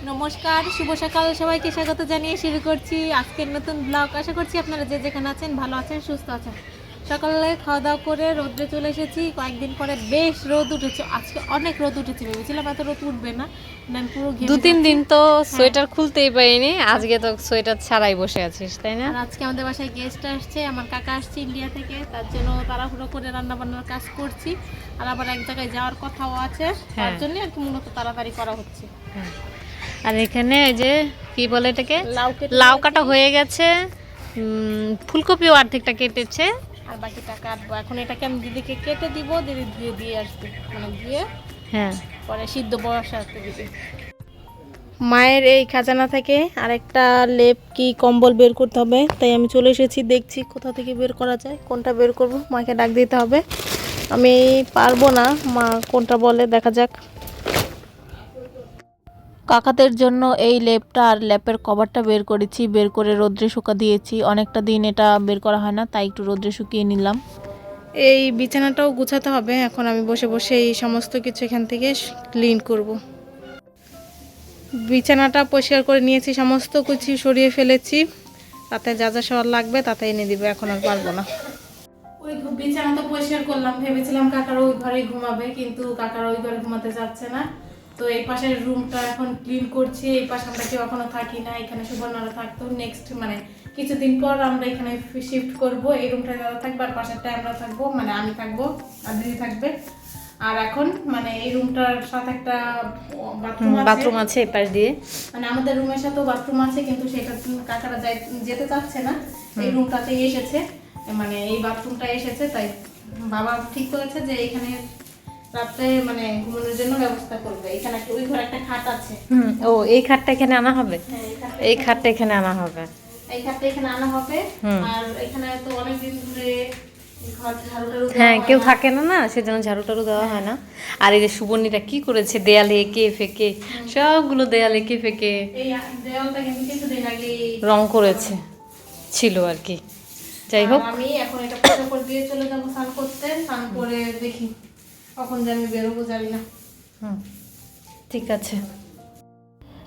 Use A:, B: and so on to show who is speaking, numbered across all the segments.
A: নমস্কার, শুভ সকাল সবাইকে স্বাগত জানিয়ে শুরু করছি আজকের নতুন ব্লগ। আশা করছি আপনারা যে যেখানে আছেন ভালো আছেন, সুস্থ আছেন। সকালে খাওয়া দাওয়া করে রোদ্রে চলে এসেছি। কয়েকদিন পরে বেশ রোদ উঠেছে, আজকে অনেক রোদ উঠেছে। ভেবেছিলাম এত রোদ উঠবে না, আমি পুরো ঘেমে
B: দু তিন
A: যাচ্ছি।
B: দিন তো সোয়েটার খুলতেই পারিনি, আজকে তো সোয়েটার ছাড়াই বসে আছিস তাই না?
A: আর আজকে আমাদের বাসায় গেস্ট আসছে, আমার কাকা আসছে ইন্ডিয়া থেকে, তার জন্য তাড়াহুড়ো করে রান্না বান্নার কাজ করছি। আর আবার এক জায়গায় যাওয়ার কথাও আছে, তার জন্য আর কি মূলত তাড়াতাড়ি করা হচ্ছে।
B: আর এখানে এই যে কি বলে এটাকে,
A: লাউ
B: লাউ কাটা হয়ে গেছে, ফুলকপিও অর্ধেকটা কেটেছে।
A: আর বাকিটা কাটবো এখন। এটাকে আমি দিদিকে কেটে দিব, দিদি ধুয়ে দিয়ে আসবে, মানে ধুয়ে
B: হ্যাঁ,
A: পরে সিদ্ধ বসাতে দিবে। মায়ের এই খাজানা থেকে আরেকটা লেপ কি কম্বল বের করতে হবে, তাই আমি চলে এসেছি। দেখছি কোথা থেকে বের করা যায়, কোনটা বের করব। মাকে ডাক দিতে হবে, আমি পারবো না, মা কোনটা বলে দেখা যাক। কাকাদের জন্য এই লেপটা আর লেপের কভারটা বের করেছি, বের করে রোদ্রে শুকা দিয়েছি। অনেকটা দিন এটা বের করা হয় না, তাই একটু রোদ্রে শুকিয়ে নিলাম। এই বিছানাটাও গুছাতে হবে, এখন আমি বসে বসে এই সমস্ত কিছু এখান থেকে ক্লিন করব। বিছানাটা পরিষ্কার করে নিয়েছি, সমস্ত কিছু সরিয়ে ফেলেছি। তাতে যা যা সবার লাগবে তাতে এনে দিবে, এখন আর পারবো না। ওই বিছানা তো পরিষ্কার করলাম, ভেবেছিলাম কাকার ওই ঘরে ঘুমাবে, কিন্তু কাকার ওই ঘরে ঘুমাতে যাচ্ছে না। তো এই পাশের রুমটা এখন ক্লিন করছি। এই পাশে আমরা কেউ এখনো থাকি না, এখানে সুবর্ণরা থাকতো। নেক্সট মানে কিছুদিন পর আমরা এখানে শিফট করব। এই রুমটায় দাদা থাকবে আর পাশেরটায় আমরা থাকবো, মানে আমি থাকবো আর দিদি থাকবে। আর এখন মানে এই রুমটার সাথে একটা বাথরুম
B: আছে এই পাশ দিয়ে,
A: মানে আমাদের রুমের সাথেও বাথরুম আছে, কিন্তু সেটা কাকারা যেতে চাচ্ছে না। এই রুমটাতেই এসেছে, মানে এই বাথরুমটা এসেছে, তাই বাবা ঠিক করেছে যে এখানে রাতে মানে ঘুমানোর জন্য ব্যবস্থা করবে। এখানে একটা ওই ঘরে একটা খাট আছে।
B: ও এই খাটটা এখানে আনা হবে,
A: হ্যাঁ,
B: এই খাটটা এখানে আনা হবে,
A: এই খাটটা এখানে আনা হবে। আর এখানে তো অনেকদিন ধরে ঘর ঝাড়ু টাড়ু দেওয়া
B: হ্যাঁ
A: হয়
B: কেউ
A: না।
B: থাকে না, না সেজন্য ঝাড়ু টাড়ু দেওয়া হয় না। আর এই যে সুবর্ণীটা কি করেছে, দেয়ালে এঁকে ফেকে সবগুলো দেয়ালে এঁকে ফেকে
A: এই দেওয়ালটা কিন্তু কিছুদিন আগে
B: রং করেছে ছিল আর কি। যাই হোক,
A: আমি এখন এটা পরিষ্কার করে দিয়ে চলে যাবো স্নান করতে। স্নান করে দেখি কখন যে আমি বেরোবো, জানি না।
B: ঠিক আছে।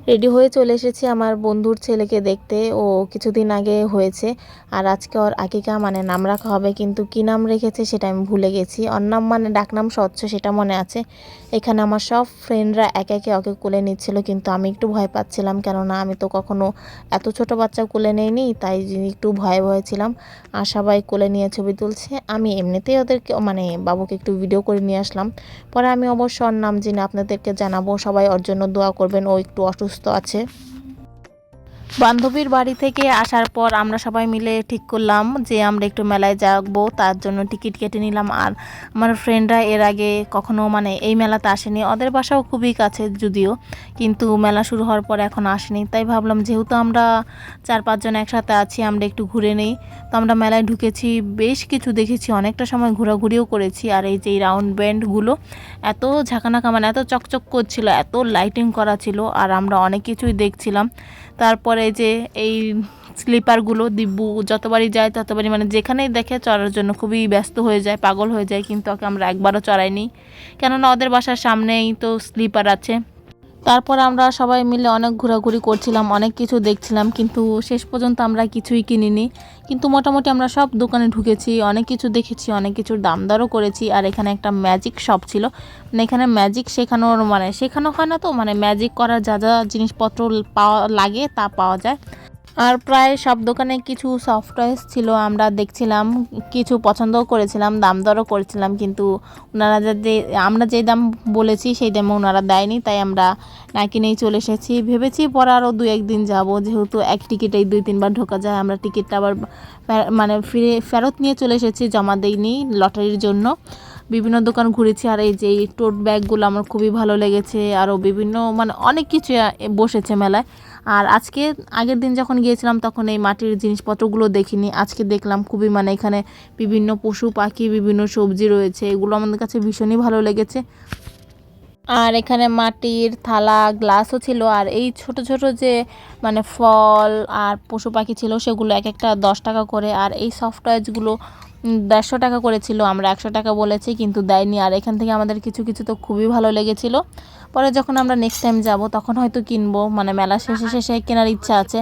A: রেডি হয়ে চলে এসেছি আমার বন্ধুর ছেলেকে দেখতে। ও কিছুদিন আগে হয়েছে, আর আজকে ওর আকিকা মানে নাম রাখা হবে, কিন্তু কি নাম রেখেছে সেটা আমি ভুলে গেছি। ওর নাম মানে ডাকনাম স্বচ্ছ, সেটা মনে আছে। এখানে আমার সব ফ্রেন্ডরা একে একে ওকে কোলে নিচ্ছিল, কিন্তু আমি একটু ভয় পাচ্ছিলাম, কেননা আমি তো কখনো এত ছোট বাচ্চা কোলে নেইনি, তাই একটু ভয়ে ভয়ে ছিলাম। আর সবাই কোলে নিয়ে ছবি তুলছে, আমি এমনিতেই ওদেরকে মানে বাবুকে একটু ভিডিও করে নিয়ে আসলাম। পরে আমি অবশ্য ওর নাম জেনে আপনাদেরকে জানাবো, সবাই ওর জন্য দোয়া করবেন, ও একটু অসুস্থ আছে। বান্ধবীর বাড়ি থেকে আসার পর আমরা সবাই মিলে ঠিক করলাম যে আমরা একটু মেলায় যাবো, তার জন্য টিকিট কেটে নিলাম। আর আমার ফ্রেন্ডরা এর আগে কখনো মানে এই মেলাতে আসেনি, ওদের বাসাও খুবই কাছে যদিও, কিন্তু মেলা শুরু হওয়ার পর এখন আসেনি। তাই ভাবলাম যেহেতু আমরা 4-5 জন একসাথে আছি, আমরা একটু ঘুরে নেই। তো আমরা মেলায় ঢুকেছি, বেশ কিছু দেখেছি, অনেকটা সময় ঘোরাঘুরিও করেছি। আর এই যে রাউন্ড ব্যান্ডগুলো এত ঝাঁকানাকা মানে এত চকচক করছিল, এত লাইটিং করা ছিল, আর আমরা অনেক কিছুই দেখছিলাম। তারপরে যে এই স্লিপারগুলো দিব্যু যতবারই যায় ততবারই মানে যেখানেই দেখে চড়ার জন্য খুবই ব্যস্ত হয়ে যায়, পাগল হয়ে যায়, কিন্তু ওকে আমরা একবারও চড়াইনি, কেননা ওদের বাসার সামনেই তো স্লিপার আছে। তারপর আমরা সবাই মিলে অনেক ঘোরাঘুরি করছিলাম, অনেক কিছু দেখছিলাম, কিন্তু শেষ পর্যন্ত আমরা কিছুই কিনিনি। কিন্তু মোটামুটি আমরা সব দোকানে ঢুকেছি, অনেক কিছু দেখেছি, অনেক কিছুর দাম দরও করেছি। আর এখানে একটা ম্যাজিক শপ ছিল, মানে এখানে ম্যাজিক শেখানোর মানে শেখানো হয় না তো, মানে ম্যাজিক করার যা যা জিনিসপত্র পাওয়া লাগে তা পাওয়া যায়। আর প্রায় সব দোকানে কিছু সফটওয়্যার ছিল, আমরা দেখছিলাম, কিছু পছন্দও করেছিলাম, দাম দরও করেছিলাম, কিন্তু ওনারা যে আমরা যে দাম বলেছি সেই দামে ওনারা দেয়নি, তাই আমরা না কিনেই চলে এসেছি। ভেবেছি পরে আরও 2-1 দিন যাবো, যেহেতু এক টিকিটেই 2-3 বার ঢোকা যায়। আমরা টিকিটটা আবার মানে ফেরত নিয়ে চলে এসেছি, জমা দেইনি লটারির জন্য। বিভিন্ন দোকান ঘুরেছি। আর এই যে এই টোট ব্যাগগুলো আমার খুবই ভালো লেগেছে, আরও বিভিন্ন মানে অনেক কিছু বসেছে মেলায়। আর আজকে আগের দিন যখন গিয়েছিলাম তখন এই মাটির জিনিসপত্রগুলো দেখিনি, আজকে দেখলাম খুবই মানে এখানে বিভিন্ন পশু পাখি, বিভিন্ন সবজি রয়েছে, এগুলো আমাদের কাছে ভীষণই ভালো লেগেছে। আর এখানে মাটির থালা গ্লাসও ছিল, আর এই ছোট ছোট যে মানে ফল আর পশু পাখি ছিল সেগুলো এক একটা 10 টাকা করে। আর এই সফট টয়েসগুলো 150 টাকা করেছিল, আমরা 100 টাকা বলেছি কিন্তু দেয়নি। আর এখান থেকে আমাদের কিছু কিছু তো খুবই ভালো লেগেছিল। পরে যখন আমরা নেক্সট টাইম যাব তখন হয়তো কিনবো, মানে মেলা শেষে শেষে কেনার ইচ্ছা আছে।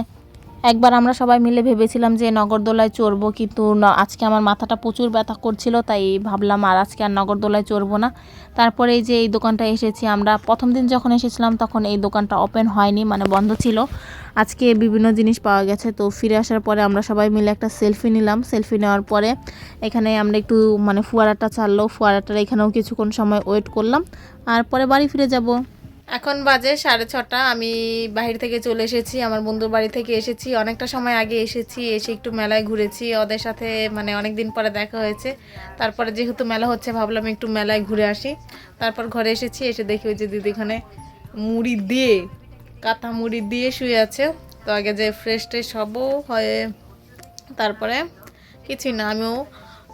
A: একবার আমরা সবাই মিলে ভেবেছিলাম যে নগরদোলায় চড়বো, কিন্তু আজকে আমার মাথাটা প্রচুর ব্যথা করছিল, তাই ভাবলাম আর আজকে আর নগরদোলায় চড়বো না। তারপরে এই যে এই দোকানটা এসেছি, আমরা প্রথম দিন যখন এসেছিলাম তখন এই দোকানটা ওপেন হয়নি, মানে বন্ধ ছিল। আজকে বিভিন্ন জিনিস পাওয়া গেছে। তো ফিরে আসার পরে আমরা সবাই মিলে একটা সেলফি নিলাম। সেলফি নেওয়ার পরে এখানে আমরা একটু মানে ফোয়ারাটা ছাড়লো, ফোয়ারাটার এখানেও কিছুক্ষণ সময় ওয়েট করলাম, আর পরে বাড়ি ফিরে যাব। এখন বাজে 6:30। আমি বাহির থেকে চলে এসেছি, আমার বন্ধুর বাড়ি থেকে এসেছি, অনেকটা সময় আগে এসেছি। এসে একটু মেলায় ঘুরেছি, ওদের সাথে মানে অনেক দিন পরে দেখা হয়েছে। তারপরে যেহেতু মেলা হচ্ছে ভাবলাম একটু মেলায় ঘুরে আসি। তারপর ঘরে এসেছি, এসে দেখি ওই যে দিদি এখানে মুড়ি দিয়ে, কাঁথা মুড়ি দিয়ে শুয়ে আছে। তো আগে যে ফ্রেশ ট্রেশ হবো হয়ে তারপরে কিছুই না, আমিও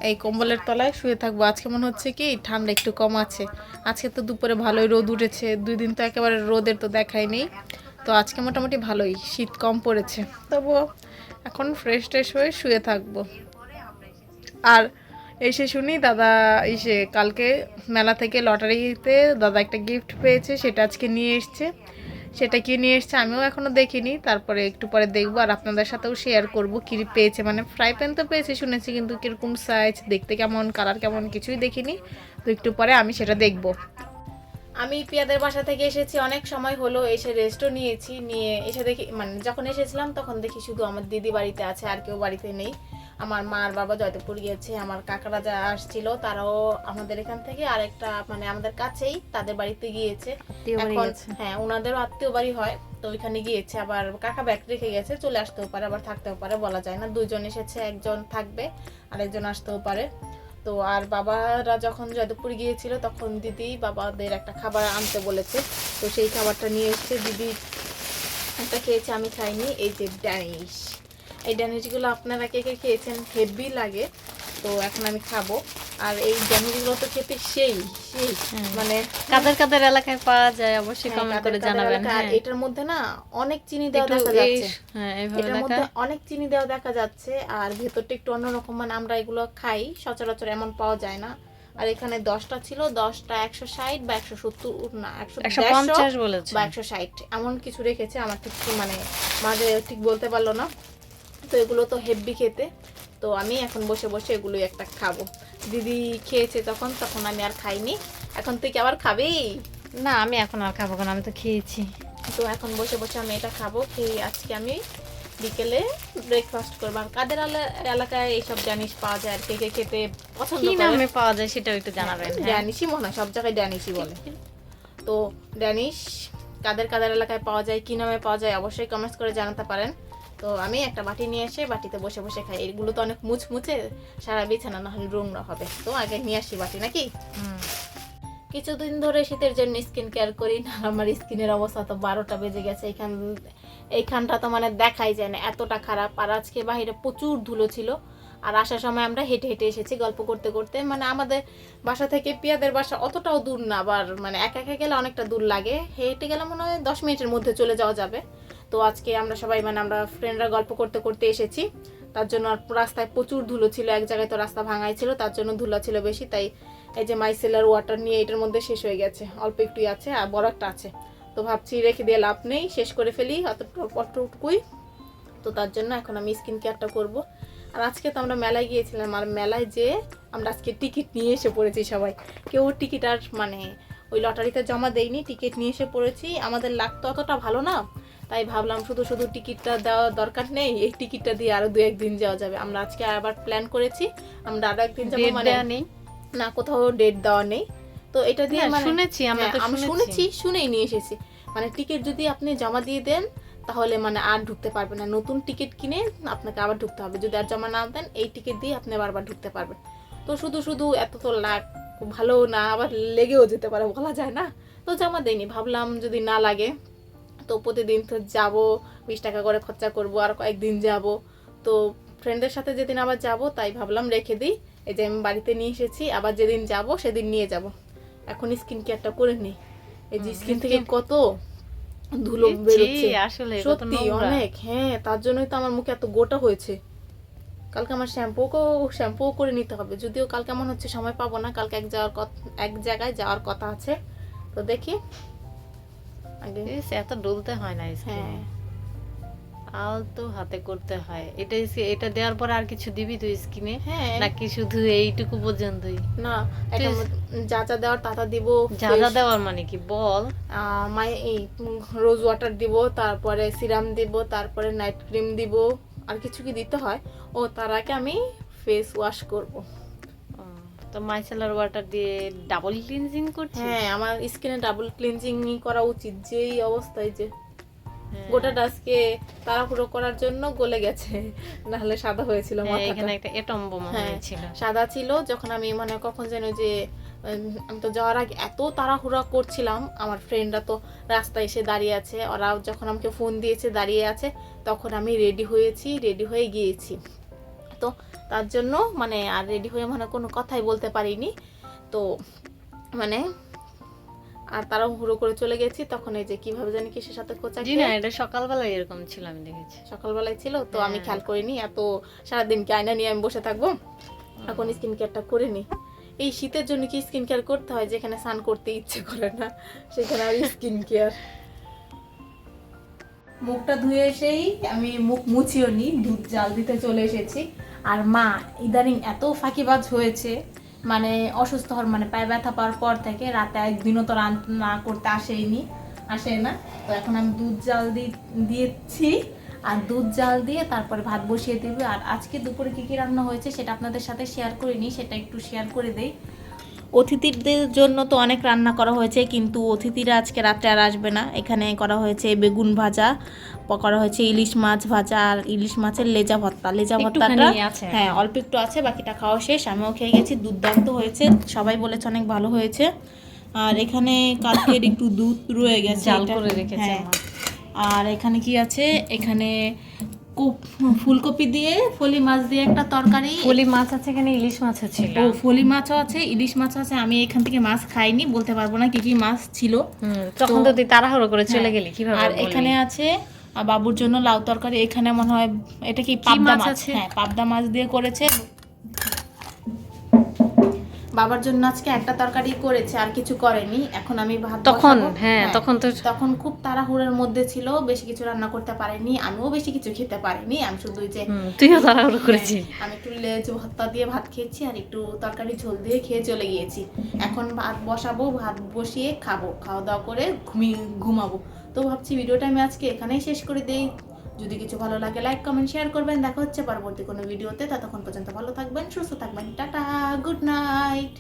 A: এই কম্বলের তলায় শুয়ে থাকবো। আজকে মনে হচ্ছে কি ঠান্ডা একটু কম আছে। আজকে তো দুপুরে ভালোই রোদ উঠেছে, 2 দিন তো একেবারে রোদের তো দেখাই নেই। তো আজকে মোটামুটি ভালোই শীত কম পড়েছে, তবুও এখন ফ্রেশ ট্রেশ হয়ে শুয়ে থাকবো। আর এসে শুনি দাদা এসে কালকে মেলা থেকে লটারিতে দাদা একটা গিফট পেয়েছে, সেটা আজকে নিয়ে এসছে। সেটা কি নিয়ে এসছে আমিও এখনও দেখিনি, তারপরে একটু পরে দেখবো আর আপনাদের সাথেও শেয়ার করবো কী পেয়েছে। মানে ফ্রাই প্যান তো পেয়েছে শুনেছি, কিন্তু কীরকম সাইজ, দেখতে কেমন, কালার কেমন কিছুই দেখিনি। তো একটু পরে আমি সেটা দেখবো। আমি পিয়াদের বাসা থেকে এসেছি, অনেক সময় হলো, এসে রেস্টও নিয়েছি। নিয়ে এসে দেখি মানে যখন এসেছিলাম তখন দেখি শুধু আমার দিদি বাড়িতে আছে, আর কেউ বাড়িতে নেই। আমার মা আর বাবা জয়দেবপুর গিয়েছে, আমার কাকারা যা আসছিল তারাও আমাদের এখান থেকে আরেকটা মানে আমাদের কাছেই তাদের বাড়িতে গিয়েছে। এখন হ্যাঁ ওনাদেরও আত্মীয় বাড়ি হয়, তো ওইখানে গিয়েছে। আবার কাকা ব্যাগ রেখে গেছে, চলে আসতেও পারে আবার থাকতেও পারে, বলা যায় না। 2জন এসেছে, একজন থাকবে আর একজন আসতেও পারে। তো আর বাবারা যখন জয়দেবপুর গিয়েছিল তখন দিদি বাবাদের একটা খাবার আনতে বলেছে, তো সেই খাবারটা নিয়ে এসছে। দিদি একটা খেয়েছে, আমি খাইনি। এই যে ড্যানিশ, এই ড্যানিশগুলো আপনারা কে কে খেয়েছেন? হেভি লাগে, তো এখন আমি খাবো। আর এই ড্যানিশগুলো তো খেতে সেই সেই মানে
B: কাদের কাদের এলাকায় পাওয়া যায় অবশ্যই কমেন্ট করে জানাবেন।
A: আর এটার মধ্যে না অনেক চিনি দেওয়া দেখা যাচ্ছে,
B: হ্যাঁ
A: এটার মধ্যে অনেক চিনি দেওয়া দেখা যাচ্ছে। আর ভেতরটা একটু অন্যরকম, মানে আমরা এগুলো খাই সচরাচর এমন পাওয়া যায় না। আর এখানে 10টা ছিল, 10টা 160 বা 170 না 150
B: বলেছে
A: বা 160 এমন কিছু রেখেছে, আমার ঠিক মানে মাঝে ঠিক বলতে পারলো না। তো এগুলো তো হেভি খেতে, তো আমি এখন বসে বসে এগুলোই একটা খাবো। দিদি খেয়েছে তখন আমি আর খাইনি। এখন তুই কি আবার খাবি?
B: না আমি এখন আর খাবো না, আমি তো খেয়েছি।
A: তো এখন বসে বসে আমি এটা খাবো। খেয়ে আজকে আমি বিকেলে ব্রেকফাস্ট করবো। আর কাদের এলাকায় এইসব জানিস পাওয়া যায় আর কে কে খেতে পছন্দ
B: কি
A: করে,
B: নামে পাওয়া যায় সেটাও একটু জানাবেন।
A: ড্যানিশই মনে হয় সব জায়গায় ড্যানিশই বলে। তো ড্যানিশ কাদের কাদের এলাকায় পাওয়া যায়, কি নামে পাওয়া যায় অবশ্যই কমেন্টস করে জানাতে পারেন। তো আমি একটা বাটি নিয়ে এসে বাটিতে বসে বসে খাই। এগুলো তো অনেক মুচমুচে, সারা বিছানা না হলে নোংরা হবে, তো আগে নিয়ে আসি বাটি নাকি। কিছুদিন ধরে শীতের জন্য স্কিন কেয়ার করি না, আমার স্কিনের অবস্থা তো 12টা বেজে গেছে। এইখানটা তো মানে দেখাই যায় না, এতটা খারাপ। আর আজকে বাইরে প্রচুর ধুলো ছিল, আর আসার সময় আমরা হেঁটে হেঁটে এসেছি গল্প করতে করতে। মানে আমাদের বাসা থেকে পিয়াদের বাসা অতটাও দূর না, আবার মানে একা একা গেলে অনেকটা দূর লাগে, হেঁটে গেলে মনে হয় 10 মিনিটের মধ্যে চলে যাওয়া যাবে। তো আজকে আমরা সবাই মানে আমরা ফ্রেন্ডরা গল্প করতে করতে এসেছি, তার জন্য আর রাস্তায় প্রচুর ধুলো ছিল। এক জায়গায় তো রাস্তা ভাঙাই ছিল, তার জন্য ধুলো ছিল বেশি। তাই এই যে মাইসেলার ওয়াটার নিয়ে এটার মধ্যে শেষ হয়ে গেছে, অল্প একটুই আছে আর বড় একটা আছে। তো ভাবছি রেখে দিয়ে লাভ নেই, শেষ করে ফেলি অতটুকুই। তো তার জন্য এখন আমি স্কিন কেয়ারটা করবো। আর আজকে তো আমরা মেলায় গিয়েছিলাম, আর মেলায় যে আমরা আজকে টিকিট নিয়ে এসে পড়েছি সবাই। কেউ টিকিট আর মানে ওই লটারিতে জমা দেয়নি, টিকিট নিয়ে এসে পড়েছি। আমাদের লাগ তো অতটা ভালো না, তাই ভাবলাম শুধু শুধু টিকিটটা দেওয়া দরকার নেই, এই টিকিটটা দিয়ে আরো 2-1 দিন যাওয়া যাবে। আমরা আজকে আবার প্ল্যান করেছি, আমরা আরো একদিন যাবো। মানে না কোথাও ডেট দেওয়া নেই, তো এটা দিয়ে মানে
B: শুনেছি,
A: আমি শুনেছি, শুনেই নিয়ে এসেছি। মানে টিকিট যদি আপনি জমা দিয়ে দেন তাহলে মানে আর ঢুকতে পারবেন না, নতুন টিকিট কিনে আপনাকে আবার ঢুকতে হবে। যদি আর জমা না দেন এই টিকিট দিয়ে আপনি বারবার ঢুকতে পারবেন। তো শুধু শুধু এত তো লাখ ভালো না, আবার লেগেও যেতে পারে, বলা যায় না। তো জমা দেয়নি, ভাবলাম যদি না লাগে তো প্রতিদিন তো যাবো, 20 টাকা করে খরচা করবো, আর কয়েকদিন যাব। তো ফ্রেন্ডের সাথে যেদিন আবার যাব তাই ভাবলাম রেখে দিই। এই যে আমি বাড়িতে নিয়ে এসেছি, আবার যেদিন যাব সেদিন নিয়ে যাব। এখন স্কিন কেয়ারটা করে নিই। এই যে স্কিন থেকে কত ধুলো বেরোচ্ছে,
B: আসলে
A: সত্যি অনেক। হ্যাঁ তার জন্যই তো আমার মুখে এত গোটা হয়েছে, কালকে আমার শ্যাম্পু করে নিতে হবে, যদিও কালকে মনে হচ্ছে সময় পাবো না, কালকে এক জায়গায় যাওয়ার কথা আছে, তো দেখি আগে।
B: এত ডলতে হয় না স্কিনে,
A: হ্যাঁ
B: আলতো হাতে করতে হয়। এটা দেওয়ার পর আর কিছু দিবি তুই স্কিনে
A: হ্যাঁ
B: নাকি শুধু এইটুকু পর্যন্তই?
A: না, এটা যা যা দেওয়ার তা দিব।
B: যা যা দেওয়ার মানে কি বল?
A: এই রোজ ওয়াটার দিব, তারপরে সিরাম দিব, তারপরে নাইট ক্রিম দিব, আর কিছু কি দিতে হয়। ও তার আগে আমি ফেস ওয়াশ করব।
B: তো মাইসেলার ওয়াটার দিয়ে ডাবল ক্লিনজিং করছিস?
A: হ্যাঁ, আমার স্কিনে ডাবল ক্লিনজিং করা উচিত, যেই অবস্থায় যে
B: হ্যাঁ।
A: গোটাটা আজকে তাড়াহুড়ো করার জন্য গলে গেছে, নাহলে সাদা হয়েছিল
B: হ্যাঁ,
A: মাথাটা।
B: এখানে একটা এটম বোমা
A: হ্যাঁ,
B: হয়েছিল।
A: সাদা ছিল যখন আমি মানে কখন যেন যে আমি তো যাওয়ার আগে এত তাড়াহুড়া করছিলাম, আমার ফ্রেন্ডরা তো রাস্তায় এসে দাঁড়িয়ে আছে, ওরা যখন আমাকে ফোন দিয়েছে দাঁড়িয়ে আছে, তখন আমি রেডি হয়ে গিয়েছি। তো তার জন্য মানে আর রেডি হয়ে মানে কোনো কথাই বলতে পারিনি, তো মানে আর তাড়াহুড়ো করে চলে গেছি। তখন এই যে কিভাবে জানি কিসের সাথে খোঁচা
B: জি না, এটা সকালবেলা এরকম ছিল, আমি দেখেছি।
A: সকালবেলায় ছিল, তো আমি খেয়াল করিনি। এত সারাদিন কি আয়না নিয়ে আমি বসে থাকবো? এখন স্কিন কেয়ারটা করে নি। এই শীতের জন্য কি স্কিন কেয়ার করতে হয়? যেখানে স্নান করতে ইচ্ছে করে না সেখানে আর স্কিন কেয়ার। মুখটা ধুয়ে এসেই আমি মুখ মুছিও নি, দুধ জাল দিতে চলে এসেছি। আর মা ইদানিং এত ফাঁকিবাজ হয়েছে, মানে অসুস্থ হওয়ার মানে পায়ে ব্যথা পাওয়ার পর থেকে রাতে একদিনও তো রান্না করতে আসে না। তো এখন আমি দুধ জাল দিয়েছি, আর দুধ জাল দিয়ে তারপরে ভাত বসিয়ে দিবি। আর আজকে দুপুরে কী কী রান্না হয়েছে সেটা আপনাদের সাথে শেয়ার করিনি, সেটা একটু শেয়ার করে দেই। অতিথিদের জন্য তো অনেক রান্না করা হয়েছে, কিন্তু অতিথিরা আজকে রাত্রে আর আসবে না। এখানে করা হয়েছে বেগুন ভাজা, করা হয়েছে ইলিশ মাছ ভাজা, আর ইলিশ মাছের লেজা ভর্তাটা হ্যাঁ অল্প একটু আছে, বাকিটা খাওয়া শেষ। আমিও খেয়ে গেছি, দুর্দান্ত হয়েছে, সবাই বলেছে অনেক ভালো হয়েছে। আর এখানে কালকের একটু দুধ রয়ে গেছে,
B: জাল করে রেখেছে
A: হ্যাঁ। আর এখানে কি আছে, এখানে ফুলকপি দিয়ে ফলি মাছ দিয়ে একটা তরকারি।
B: ফলি মাছ আছে, এখানে ইলিশ মাছ ছিল।
A: ও ফলি মাছও আছে, ইলিশ মাছও আছে। আমি এখান থেকে মাছ খাইনি, বলতে পারবো না কি কি মাছ ছিল।
B: তখন তো তুই তাড়াহুড়ো করে চলে গেলি, কিভাবে?
A: আর এখানে আছে বাবুর জন্য লাউ তরকারি। এখানে মনে হয় এটা কি পাবদা মাছ, হ্যাঁ পাবদা মাছ দিয়ে করেছে। বাবার জন্য আজকে একটা তরকারি করেছে, আর কিছু করেনি। এখন আমি ভাত বসাবো। তখন খুব তাড়াহুড়োর মধ্যে ছিল, বেশি কিছু রান্না করতে পারেনি, আমিও বেশি কিছু খেতে পারিনি। আমি শুধু যে
B: তুইও তাড়াহুড়ো করেছিস।
A: আমি একটু লেজ ভর্তা দিয়ে ভাত খেয়েছি, আর একটু তরকারি ঝোল দিয়ে খেয়ে চলে গিয়েছি। এখন ভাত বসাবো, ভাত বসিয়ে খাবো, খাওয়া দাওয়া করে ঘুমাবো। তো ভাবছি ভিডিওটা আমি আজকে এখানেই শেষ করে দেই। যদি কিছু ভালো লাগে লাইক কমেন্ট শেয়ার করবেন। দেখা হচ্ছে পরবর্তী কোনো ভিডিওতে, ততক্ষণ পর্যন্ত ভালো থাকবেন, সুস্থ থাকবেন, টাটা, গুড নাইট।